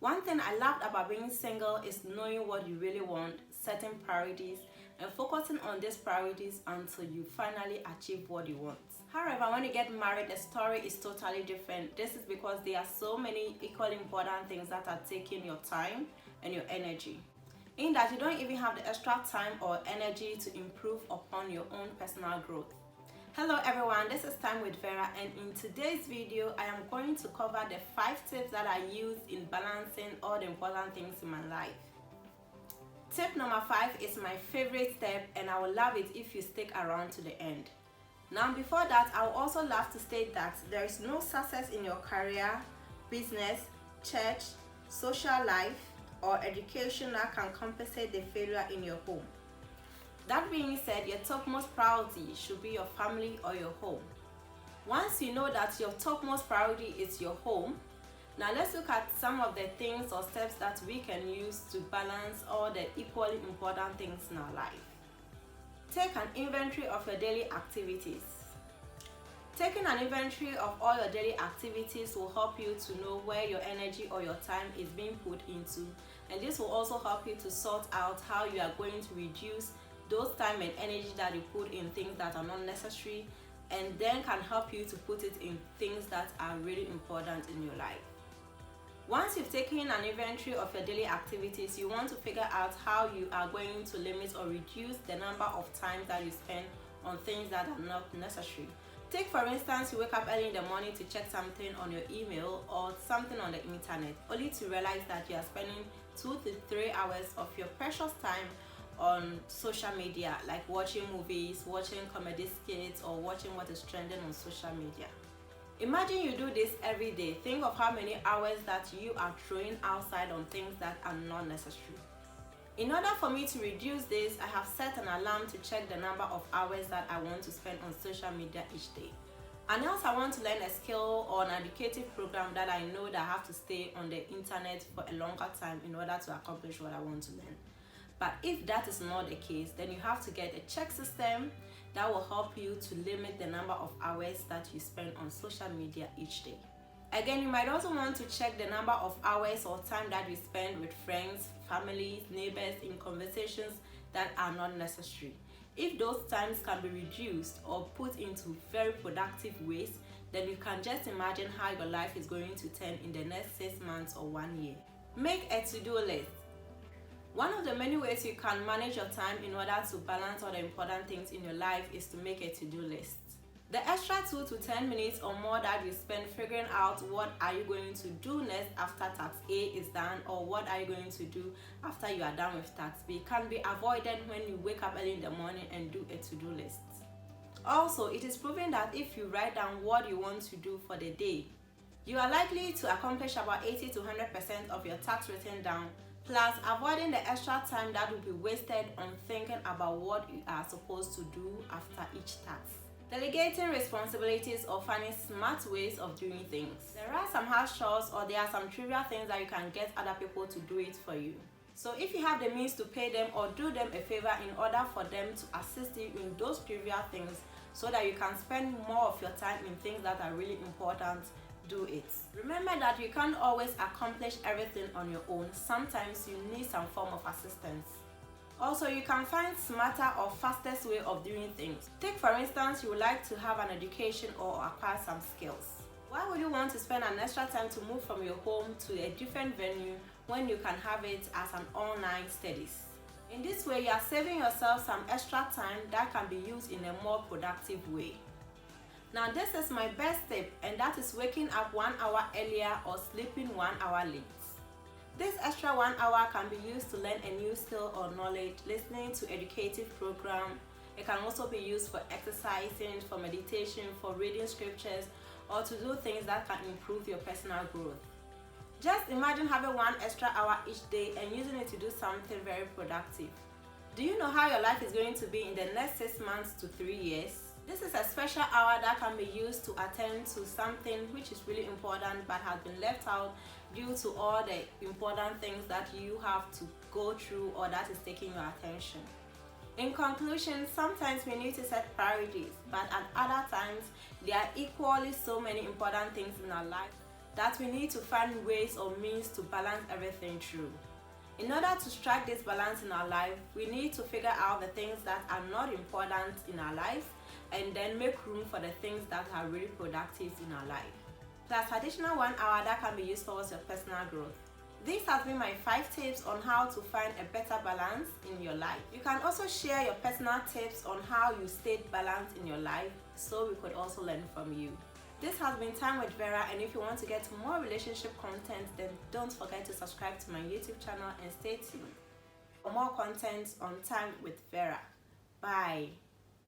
One thing I loved about being single is knowing what you really want, setting priorities, and focusing on these priorities until you finally achieve what you want. However, when you get married, the story is totally different. This is because there are so many equally important things that are taking your time and your energy. In that you don't even have the extra time or energy to improve upon your own personal growth. Hello everyone, this is Time with Vera, and in today's video I am going to cover the 5 tips that I use in balancing all the important things in my life. Tip number 5 is my favorite step, and I would love it if you stick around to the end. Now before that, I would also love to state that there is no success in your career, business, church, social life, or education that can compensate the failure in your home. That being said, your topmost priority should be your family or your home. Once you know that your topmost priority is your home, now let's look at some of the things or steps that we can use to balance all the equally important things in our life. Take an inventory of your daily activities. Taking an inventory of all your daily activities will help you to know where your energy or your time is being put into, and this will also help you to sort out how you are going to reduce those time and energy that you put in things that are not necessary, and then can help you to put it in things that are really important in your life. Once you've taken an inventory of your daily activities, you want to figure out how you are going to limit or reduce the number of times that you spend on things that are not necessary. Take for instance, you wake up early in the morning to check something on your email or something on the internet, only to realize that you are spending 2 to 3 hours of your precious time on social media, like watching movies, watching comedy skits, or watching what is trending on social media. Imagine you do this every day. Think of how many hours that you are throwing outside on things that are not necessary. In order for me to reduce this, I have set an alarm to check the number of hours that I want to spend on social media each day. And else I want to learn a skill or an educative program that I know that I have to stay on the internet for a longer time in order to accomplish what I want to learn. But if that is not the case, then you have to get a check system that will help you to limit the number of hours that you spend on social media each day. Again, you might also want to check the number of hours or time that you spend with friends, families, neighbors in conversations that are not necessary. If those times can be reduced or put into very productive ways, then you can just imagine how your life is going to turn in the next 6 months or 1 year. Make a to-do list. One of the many ways you can manage your time in order to balance all the important things in your life is to make a to-do list. The extra 2 to 10 minutes or more that you spend figuring out what are you going to do next after task A is done, or what are you going to do after you are done with task B, can be avoided when you wake up early in the morning and do a to-do list. Also, it is proven that if you write down what you want to do for the day, you are likely to accomplish about 80 to 100% of your tasks written down, plus avoiding the extra time that will be wasted on thinking about what you are supposed to do after each task. Delegating responsibilities or finding smart ways of doing things. There are some house chores or there are some trivial things that you can get other people to do it for you. So if you have the means to pay them or do them a favor in order for them to assist you in those trivial things so that you can spend more of your time in things that are really important, do it. Remember that you can't always accomplish everything on your own. Sometimes you need some form of assistance. Also, you can find smarter or fastest way of doing things. Take for instance, you would like to have an education or acquire some skills. Why would you want to spend an extra time to move from your home to a different venue when you can have it as an online studies? In this way, you are saving yourself some extra time that can be used in a more productive way. Now this is my best tip, and that is waking up 1 hour earlier or sleeping 1 hour late. This extra 1 hour can be used to learn a new skill or knowledge, listening to educative program. It can also be used for exercising, for meditation, for reading scriptures, or to do things that can improve your personal growth. Just imagine having 1 extra hour each day and using it to do something very productive. Do you know how your life is going to be in the next 6 months to 3 years? This is a special hour that can be used to attend to something which is really important but has been left out due to all the important things that you have to go through or that is taking your attention. In conclusion, sometimes we need to set priorities, but at other times there are equally so many important things in our life that we need to find ways or means to balance everything through. In order to strike this balance in our life, we need to figure out the things that are not important in our life and then make room for the things that are really productive in our life. Plus, additional 1 hour that can be used towards your personal growth. This has been my 5 tips on how to find a better balance in your life. You can also share your personal tips on how you stayed balanced in your life so we could also learn from you. This has been Time with Vera, and if you want to get more relationship content, then don't forget to subscribe to my YouTube channel and stay tuned for more content on Time with Vera. Bye.